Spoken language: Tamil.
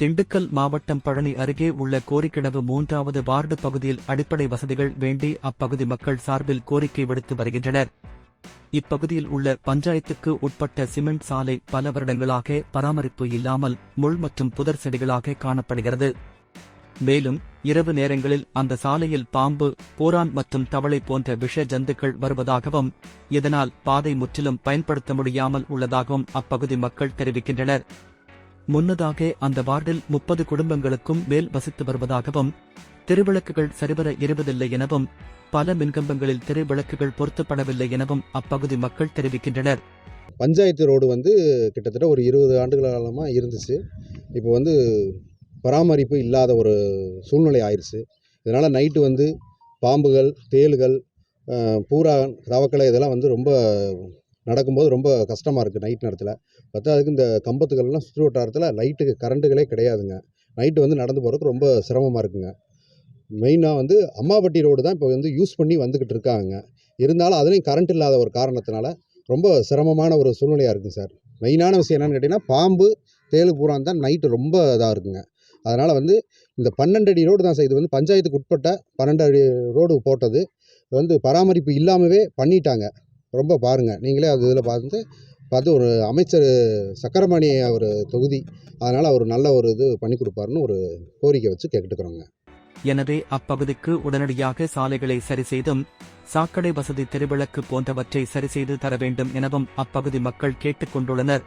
திண்டுக்கல் மாவட்டம் பழனி அருகே உள்ள கோரிக்கிணவு 3வது வார்டு பகுதியில் அடிப்படை வசதிகள் வேண்டி அப்பகுதி மக்கள் சார்பில் கோரிக்கை விடுத்து வருகின்றனர். இப்பகுதியில் உள்ள பஞ்சாயத்துக்கு உட்பட்ட சிமெண்ட் சாலை பல வருடங்களாக பராமரிப்பு இல்லாமல் முள் மற்றும் புதர் செடிகளாக காணப்படுகிறது. மேலும் இரவு நேரங்களில் அந்த சாலையில் பாம்பு, பூரான் மற்றும் தவளை போன்ற விஷ ஜந்துக்கள் வருவதாகவும் இதனால் பாதை முற்றிலும் பயன்படுத்த முடியாமல் உள்ளதாகவும் அப்பகுதி மக்கள் தெரிவிக்கின்றனர். முன்னதாக அந்த வார்டில் 30 குடும்பங்களுக்கும் மேல் வசித்து வருவதாகவும் திருவிளக்குகள் சரிவர எரிவதில்லை எனவும் பல மின்கம்பங்களில் திருவிளக்குகள் பொருத்தப்படவில்லை எனவும் அப்பகுதி மக்கள் தெரிவிக்கின்றனர். பஞ்சாயத்து ரோடு கிட்டத்தட்ட ஒரு 20 ஆண்டுகள் காலமாக இருந்துச்சு. இப்போ பராமரிப்பு இல்லாத ஒரு சூழ்நிலை ஆயிடுச்சு. இதனால் நைட்டு பாம்புகள், தேளுகள், பூரா, தவக்கலை இதெல்லாம் ரொம்ப நடக்கும்போது ரொம்ப கஷ்டமாக இருக்குது நைட் நேரத்தில். அதுக்கு இந்த கம்பத்துக்கள்லாம் சுற்று வட்டாரத்தில் லைட்டுக்கு கரண்ட்டுகளே கிடையாதுங்க. நைட்டு நடந்து போகிறதுக்கு ரொம்ப சிரமமாக இருக்குங்க. மெயினாக அம்மாபட்டி ரோடு தான் இப்போ யூஸ் பண்ணி வந்துக்கிட்டு இருக்காங்க. இருந்தாலும் அதுலேயும் கரண்ட் இல்லாத ஒரு காரணத்தினால ரொம்ப சிரமமான ஒரு சூழ்நிலையாக இருக்குங்க சார். மெயினான விஷயம் என்னென்னு கேட்டிங்கன்னா, பாம்பு, தேளு, பூரான் தான் நைட்டு ரொம்ப இதாக இருக்குங்க. அதனால் இந்த 12 அடி ரோடு தான் சார். இது பஞ்சாயத்துக்கு உட்பட்ட 12 அடி ரோடு போட்டது. பராமரிப்பு இல்லாமவே பண்ணிட்டாங்க. ரொம்ப பாருங்கள், நீங்களே அது இதில் பார்த்து ஒரு அமைச்சர் சக்கரமணி அவர் தொகுதி, அதனால் அவர் நல்ல ஒரு இது பண்ணி கொடுப்பாருன்னு ஒரு கோரிக்கை வச்சு கேட்டுக்கிறோங்க. எனவே அப்பகுதிக்கு உடனடியாக சாலைகளை சரி செய்தும் சாக்கடை வசதி, தெருவிளக்கு போன்றவற்றை சரி செய்து தர வேண்டும் எனவும் அப்பகுதி மக்கள் கேட்டுக் கொண்டுள்ளனர்.